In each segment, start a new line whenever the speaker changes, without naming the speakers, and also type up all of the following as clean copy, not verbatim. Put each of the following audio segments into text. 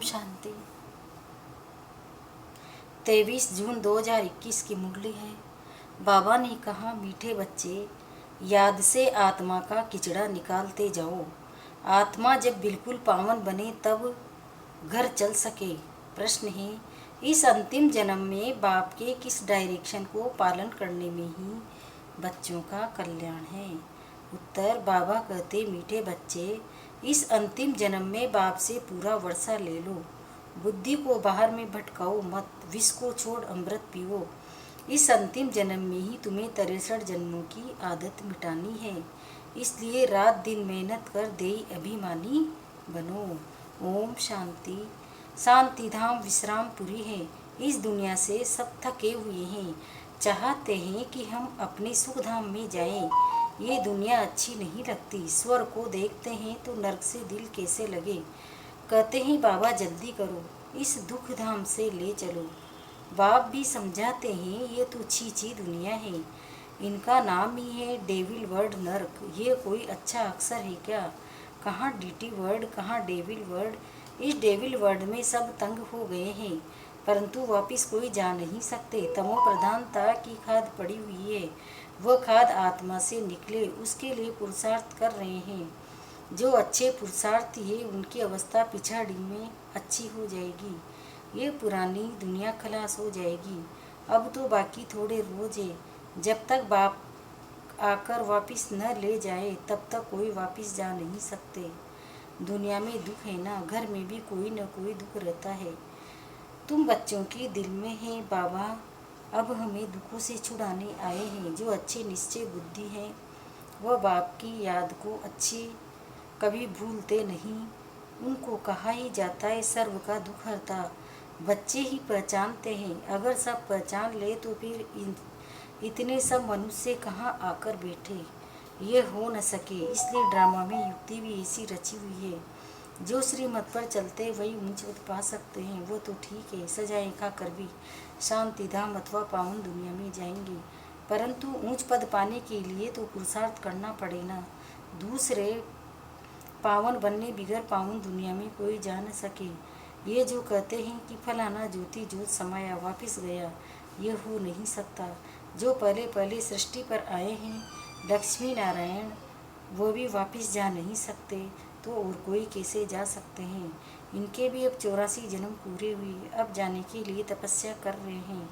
शांति। 23 जून 2021 की मुरली है। बाबा ने कहा, मीठे बच्चे, याद से आत्मा का किचड़ा निकालते जाओ। आत्मा जब बिल्कुल पावन बने तब घर चल सके। प्रश्न है, इस अंतिम जन्म में बाप के किस डायरेक्शन को पालन करने में ही बच्चों का कल्याण है? उत्तर, बाबा कहते, मीठे बच्चे, इस अंतिम जन्म में बाप से पूरा वर्षा ले लो। बुद्धि को बाहर में भटकाओ मत, विष को छोड़ अमृत पियो। इस अंतिम जन्म में ही तुम्हें 63 जन्मों की आदत मिटानी है। इसलिए रात दिन मेहनत कर देई अभिमानी बनो। ओम शांति। शांति धाम विश्रामपुरी है। इस दुनिया से सब थके हुए हैं, चाहते हैं कि हम अपने सुख धाम में जाएं। ये दुनिया अच्छी नहीं लगती। स्वर्ग को देखते हैं तो नरक से दिल कैसे लगे। कहते हैं, बाबा जल्दी करो, इस दुख धाम से ले चलो। बाप भी समझाते हैं, ये तो छी दुनिया है। इनका नाम ही है डेविल वर्ड नरक। ये कोई अच्छा अक्षर है क्या? कहाँ डीटी वर्ड, कहाँ डेविल वर्ड। इस डेविल वर्ड में सब तंग हो गए हैं, परंतु वापिस कोई जा नहीं सकते। तमो प्रधानता की खाद पड़ी हुई है, वह खाद आत्मा से निकले, उसके लिए पुरुषार्थ कर रहे हैं। जो अच्छे पुरुषार्थी है उनकी अवस्था पिछाड़ी में अच्छी हो जाएगी। ये पुरानी दुनिया खलास हो जाएगी। अब तो बाकी थोड़े रोज है। जब तक बाप आकर वापिस न ले जाए तब तक कोई वापिस जा नहीं सकते। दुनिया में दुख है ना, घर में भी कोई न कोई दुख रहता है। तुम बच्चों के दिल में है बाबा अब हमें दुखों से छुड़ाने आए हैं। जो अच्छे निश्चय बुद्धि है वह बाप की याद को अच्छी कभी भूलते नहीं। उनको कहा ही जाता है सर्व का दुख हरता। बच्चे ही पहचानते हैं। अगर सब पहचान ले तो फिर इतने सब मनुष्य कहाँ आकर बैठे। ये हो न सके। इसलिए ड्रामा में युक्ति भी ऐसी रची हुई है। जो श्रीमत पर चलते वही ऊंच पद पा सकते हैं। वो तो ठीक है, सजाएं खाकर भी शांति धाम अथवा पावन दुनिया में जाएंगे, परंतु ऊंच पद पाने के लिए तो पुरुषार्थ करना पड़ेगा। दूसरे पावन बनने बिगड़ पावन दुनिया में कोई जा न सके। ये जो कहते हैं कि फलाना ज्योति ज्योत समाया वापिस गया, ये हो नहीं सकता। जो पहले पहले सृष्टि पर आए हैं लक्ष्मी नारायण, वो भी वापिस जा नहीं सकते, तो और कोई कैसे जा सकते हैं? इनके भी अब 84 जन्म पूरे हुए, अब जाने के लिए तपस्या कर रहे हैं।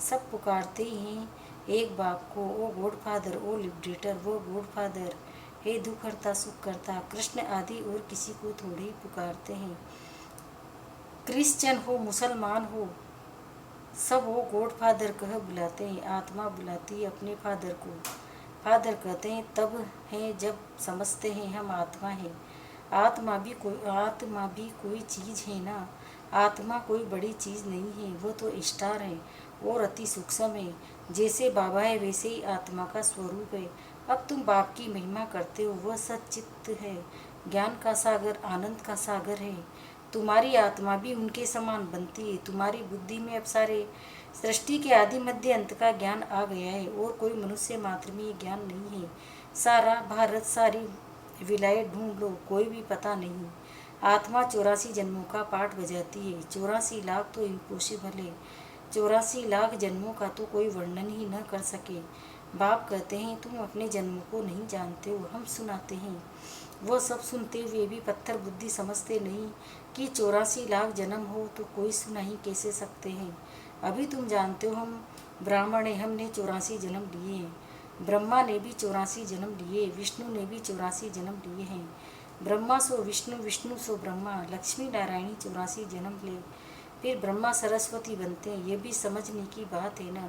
सब पुकारते ही हैं एक बाप को, ओ गॉड फादर, ओ लिबरेटर, वो गॉड फादर, हे दुख हरता सुख करता। कृष्ण आदि और किसी को थोड़े ही पुकारते हैं। क्रिश्चियन हो मुसलमान हो, सब वो गॉड फादर कह बुलाते हैं। आत्मा बुलाती है अपने फादर को। फादर कहते हैं तब है जब समझते हैं हम आत्मा है। आत्मा भी कोई चीज़ है ना। आत्मा कोई बड़ी चीज़ नहीं है, वो तो स्टार है और अति सूक्ष्म है। जैसे बाबा है वैसे ही आत्मा का स्वरूप है। अब तुम बाप की महिमा करते हो, वह सच्चित्त है, ज्ञान का सागर, आनंद का सागर है। तुम्हारी आत्मा भी उनके समान बनती है। तुम्हारी बुद्धि में अब सारे सृष्टि के आदि मध्य अंत का ज्ञान आ गया है और कोई मनुष्य मात्र में ये ज्ञान नहीं है। सारा भारत, सारी विलायत ढूंढ लो, कोई भी पता नहीं। आत्मा 84 जन्मों का पाठ बजाती है। 84 लाख तो इम्पॉसिबल है। 84 लाख जन्मों का तो कोई वर्णन ही न कर सके। बाप कहते हैं तुम अपने जन्मों को नहीं जानते हो, हम सुनाते हैं। वह सब सुनते हुए भी पत्थर बुद्धि समझते नहीं कि 84 लाख जन्म हो तो कोई सुना ही कैसे सकते हैं। अभी तुम जानते हो हम ब्राह्मण हैं, हमने 84 जन्म लिए हैं। ब्रह्मा ने भी 84 जन्म लिए, विष्णु ने भी 84 जन्म लिए हैं। ब्रह्मा सो विष्णु, विष्णु सो ब्रह्मा, लक्ष्मी नारायणी 84 जन्म ले फिर ब्रह्मा सरस्वती बनते हैं। ये भी समझने की बात है ना।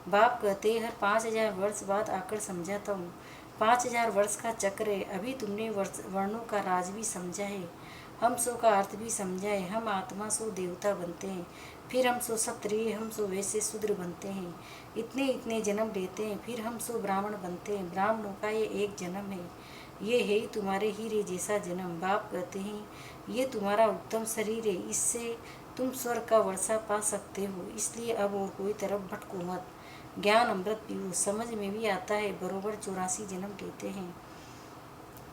बाप कहते हैं हर 5000 वर्ष बाद आकर समझाता हूँ। 5000 वर्ष का चक्र है। अभी तुमने वर्णों का राज भी समझा है, हम सो का अर्थ भी समझा है। हम आत्मा सो देवता बनते हैं, फिर हम सो क्षत्रिय, हम सो वैसे शूद्र बनते हैं। इतने इतने जन्म लेते हैं, फिर हम सो ब्राह्मण बनते हैं। ब्राह्मणों का ये एक जन्म है। ये है तुम्हारे हीरे जैसा जन्म। बाप कहते हैं ये तुम्हारा उत्तम शरीर है, इससे तुम स्वर्ग का वर्षा पा सकते हो। इसलिए अब और कोई तरफ भटको मत, ज्ञान अमृत पियो। समझ में भी आता है बरोबर 84 जन्म लेते हैं।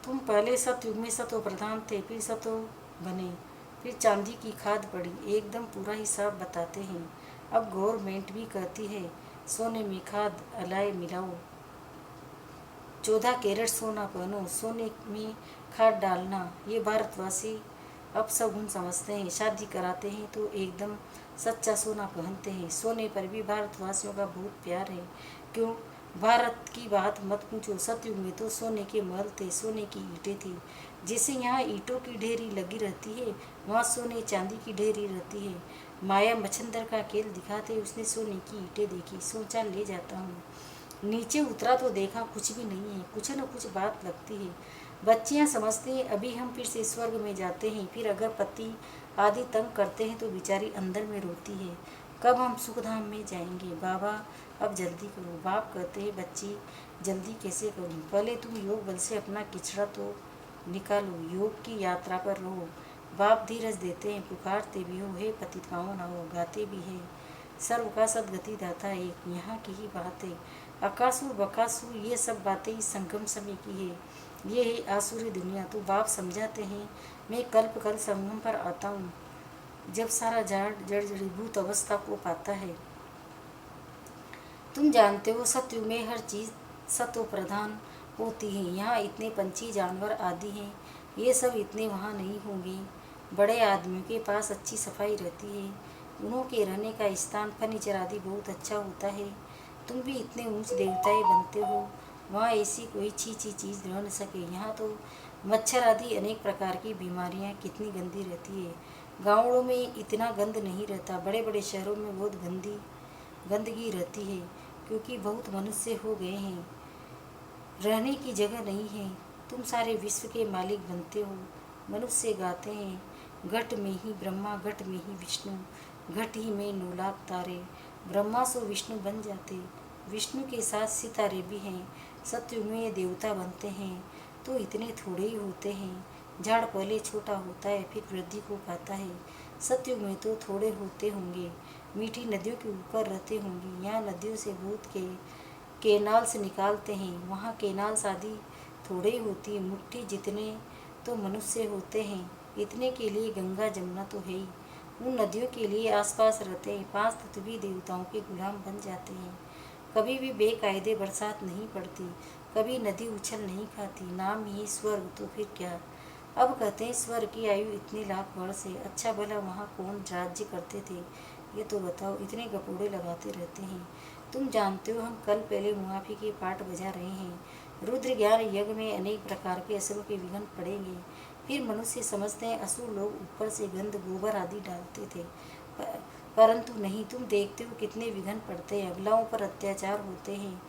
तुम पहले सतयुग में सतो प्रधान थे, फिर सतो बने, फिर चांदी की खाद पड़ी, एकदम पूरा हिसाब बताते हैं। अब गवर्नमेंट भी कहती है सोने में खाद अलाए मिलाओ, 14 कैरेट सोना पहनो, सोने में खाद डालना। ये भारतवासी अब शगुन समझते हैं। शादी कराते हैं तो एकदम सच्चा सोना पहनते हैं। सोने पर भी भारतवासियों का बहुत प्यार है। क्यों? भारत की बात मत पूछो, सतयुग में तो सोने के महल थे, सोने की ईंटें थी। जैसे यहाँ ईंटों की ढेरी लगी रहती है, वहाँ सोने चांदी की ढेरी रहती है। माया मच्छंदर का खेल दिखाते उसने सोने की ईंटें देखी, सोचा ले जाता हूँ। नीचे उतरा तो देखा कुछ भी नहीं है, कुछ न कुछ बात लगती है। बच्चियां समझती हैं अभी हम फिर से स्वर्ग में जाते हैं। फिर अगर पति आदि तंग करते हैं तो बेचारी अंदर में रोती है, कब हम सुखधाम में जाएंगे। बाबा अब जल्दी करो। बाप कहते हैं बच्ची जल्दी कैसे करूं, पहले तुम योग बल से अपना किचड़ा तो निकालो, योग की यात्रा पर रहो। बाप धीरज देते हैं, पुकारते भी हो, हे पतित पावन आओ, गाते भी है सर्व का सदगति दाता एक। यहाँ की ही बात है, अकासुर बकासुर ये सब बातें इस संगम समय की है। ये है आसुरी दुनिया। तो बाप समझाते हैं मैं कल्प कल संगम पर आता हूँ, जब सारा झाड़ जड़ जड़ीभूत अवस्था को पाता है। तुम जानते हो सत्युग में हर चीज सत्व प्रधान होती है। यहाँ इतने पंछी जानवर आदि हैं, ये सब इतने वहाँ नहीं होंगे। बड़े आदमियों के पास अच्छी सफाई रहती है, उन्हों के रहने का स्थान फर्नीचर आदि बहुत अच्छा होता है। तुम भी इतने ऊंच देवताएं बनते हो, वहाँ ऐसी कोई छी चीज़ रह न सके। यहाँ तो मच्छर आदि अनेक प्रकार की बीमारियाँ कितनी गंदी रहती है। गाँवों में इतना गंद नहीं रहता, बड़े बड़े शहरों में बहुत गंदगी रहती है, क्योंकि बहुत मनुष्य हो गए हैं, रहने की जगह नहीं है। तुम सारे विश्व के मालिक बनते हो। मनुष्य गाते हैं घट में ही ब्रह्मा, घट में ही विष्णु, घट ही में 9 लाख तारे। ब्रह्मा सो विष्णु बन जाते, विष्णु के साथ सितारे भी हैं। सत्युग में ये देवता बनते हैं तो इतने थोड़े ही होते हैं। झाड़ पहले छोटा होता है, फिर वृद्धि को पाता है। सत्युग में तो थोड़े होते होंगे, मीठी नदियों के ऊपर रहते होंगे। यहाँ नदियों से भूत के केनाल से निकालते हैं, वहाँ केनाल शादी थोड़े ही होती है। मुट्ठी जितने तो मनुष्य होते हैं, इतने के लिए गंगा जमुना तो है ही। उन नदियों के लिए आसपास रहते हैं। 5 पृथ्वी देवताओं के गुलाम बन जाते हैं। कभी भी बेकायदे बरसात नहीं पड़ती, कभी नदी उछल नहीं खाती। नाम ही स्वर्ग, तो फिर क्या। अब कहते हैं स्वर्ग की आयु इतने लाख वर्ष है। अच्छा भला वहाँ कौन राज्य करते थे ये तो बताओ, इतने गपोड़े लगाते रहते हैं। तुम जानते हो हम कल पहले मुआफी के पाठ बजा रहे हैं। रुद्र ज्ञान यज्ञ में अनेक प्रकार के असुरों के विघ्न पड़ेंगे। फिर मनुष्य समझते हैं असुर लोग ऊपर से गंध गोबर आदि डालते थे, परंतु नहीं। तुम देखते हो कितने विघ्न पड़ते हैं, अबलाओं पर अत्याचार होते हैं,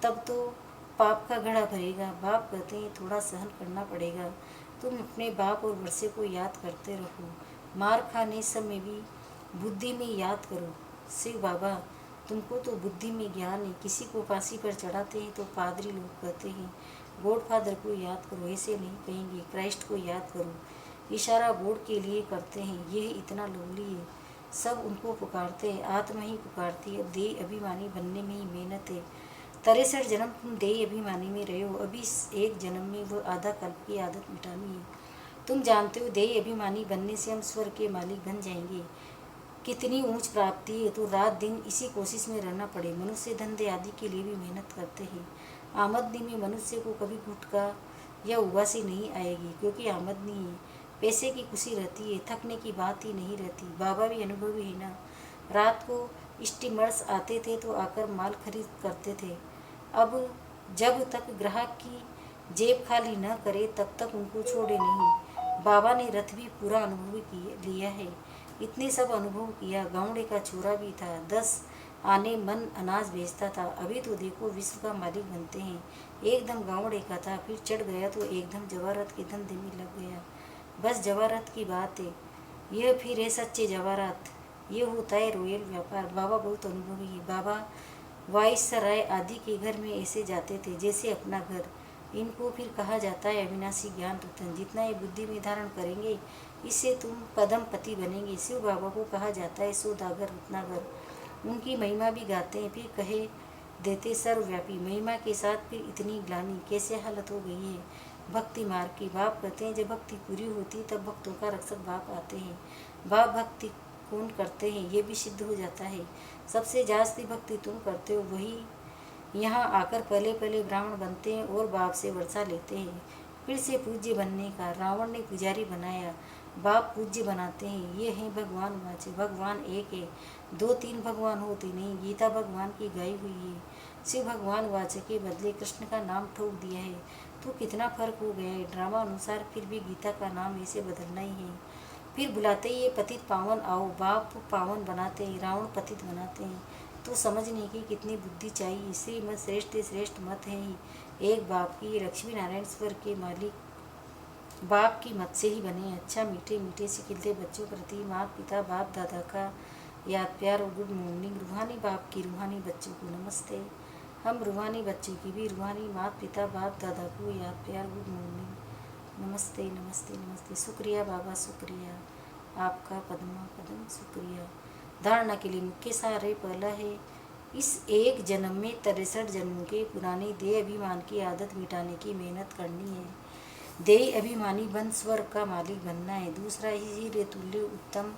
तब तो पाप का घड़ा भरेगा। बाप कहते हैं थोड़ा सहन करना पड़ेगा। तुम अपने बाप और वर्षे को याद करते रहो, मार खाने समय भी बुद्धि में याद करो। शिव बाबा तुमको तो बुद्धि में ज्ञान है। किसी को फांसी पर चढ़ाते हैं तो पादरी लोग कहते हैं गॉड फादर को याद करो, ऐसे नहीं कहेंगे क्राइस्ट को याद करो। इशारा गॉड के लिए करते हैं। यह इतना लोभली है, सब उनको पुकारते हैं, आत्मा ही पुकारती है। देह अभिमानी बनने में ही मेहनत है। 63 जन्म तुम देह अभिमानी में रहे हो, अभी एक जन्म में वो आधा कल्प की आदत मिटानी है। तुम जानते हो देह अभिमानी बनने से हम स्वर्ग के मालिक बन जाएंगे। कितनी ऊंच प्राप्ति है, तो रात दिन इसी कोशिश में रहना पड़े। मनुष्य धंधे आदि के लिए भी मेहनत करते हैं। आमदनी में मनुष्य को कभी गुटका या उबासी नहीं आएगी, क्योंकि आमदनी है, पैसे की खुशी रहती है, थकने की बात ही नहीं रहती। बाबा भी अनुभवी है ना। रात को स्टीमर्स आते थे तो आकर माल खरीद करते थे। अब जब तक ग्राहक की जेब खाली न करे तब तक उनको छोड़े नहीं। बाबा ने रथ भी पूरा अनुभव लिया है, इतने सब अनुभव किया। गाँवड़े का छोरा भी था, 10 आने मन अनाज बेचता था। अभी तो देखो विश्व का मालिक बनते हैं। एकदम गाँवड़े का था, फिर चढ़ गया तो एकदम जवाहरात के धंधे में लग गया। बस जवाहरात की बात है, यह फिर है सच्चे जवाहरात। ये होता है रॉयल व्यापार। बाबा बहुत अनुभवी है। बाबा वाइसराय आदि के घर में ऐसे जाते थे जैसे अपना घर। इनको फिर कहा जाता है अविनाशी ज्ञान रतन। जितना ये बुद्धि में धारण करेंगे इससे तुम पदमपति बनेंगे। शिव बाबा को कहा जाता है सौदागर रत्नागर। उनकी महिमा भी गाते हैं, फिर कहे देते सर्वव्यापी। महिमा के साथ फिर इतनी ग्लानि, कैसे हालत हो गई है। भक्ति मार्ग की। बाप कहते हैं जब भक्ति पूरी होती तब भक्तों का रक्षक बाप आते हैं। बाप भक्ति कौन करते हैं ये भी सिद्ध हो जाता है। सबसे जास्ती भक्ति तुम करते हो वही यहाँ आकर पहले पहले ब्राह्मण बनते हैं और बाप से वर्षा लेते हैं। फिर से पूज्य बनने का रावण ने पुजारी बनाया, बाप पूज्य बनाते हैं। ये हैं भगवान वाचे। भगवान एक है, दो तीन भगवान होते नहीं। गीता भगवान की गाई हुई है। शिव भगवान वाचे के बदले कृष्ण का नाम ठोक दिया है तो कितना फर्क हो गया है। ड्रामा अनुसार फिर भी गीता का नाम ऐसे बदलना ही है। फिर बुलाते ये पतित पावन आओ। बाप पावन बनाते हैं, रावण पतित बनाते हैं। तो समझने की कितनी बुद्धि चाहिए। श्री मत श्रेष्ठ श्रेष्ठ मत है ही एक बाप की। लक्ष्मी नारायण स्वर के मालिक बाप की मत से ही बने। अच्छा मीठे मीठे से खिलते बच्चों प्रति माता पिता बाप दादा का याद प्यार और गुड मॉर्निंग। रूहानी बाप की रूहानी बच्चों को नमस्ते। हम रूहानी बच्चों की भी रूहानी माता पिता बाप दादा को याद प्यार गुड मॉर्निंग। नमस्ते नमस्ते नमस्ते। शुक्रिया बाबा, शुक्रिया आपका पद्मा पदम, शुक्रिया। धारणा के लिए मुख्य सार पहला है, इस एक जन्म में 63 जन्मों के पुराने देह अभिमान की आदत मिटाने की मेहनत करनी है। देह अभिमानी बन स्वर्ग का मालिक बनना है। दूसरा, इसी रेतुल्य उत्तम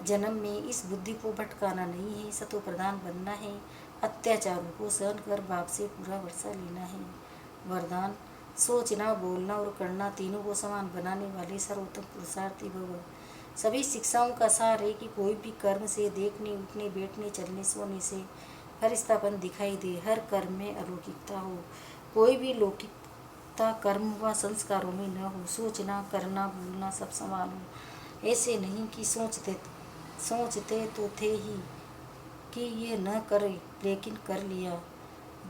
जन्म में इस बुद्धि को भटकाना नहीं है, सतो प्रधान बनना है। अत्याचारों को सहन कर बाप से पूरा वर्षा लेना है। वरदान, सोचना बोलना और करना तीनों को समान बनाने वाले सर्वोत्तम पुरुषार्थी भव। सभी शिक्षाओं का सार है कि कोई भी कर्म से देखने उठने बैठने चलने सोने से फरिश्तापन दिखाई दे। हर कर्म में अलौकिकता हो, कोई भी लौकिकता कर्म व संस्कारों में न हो। सोचना करना बोलना सब समान हो। ऐसे नहीं कि सोचते तो थे ही कि ये न करे लेकिन कर लिया।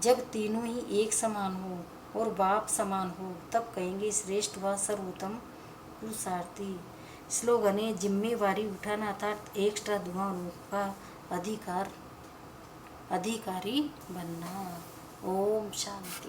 जब तीनों ही एक समान हो और बाप समान हो तब कहेंगे श्रेष्ठ व सर्वोत्तम पुरुषार्थी। स्लोगन है, जिम्मेवारी उठाना अर्थात एक्स्ट्रा दुआओं का अधिकारी बनना। ओम शांति।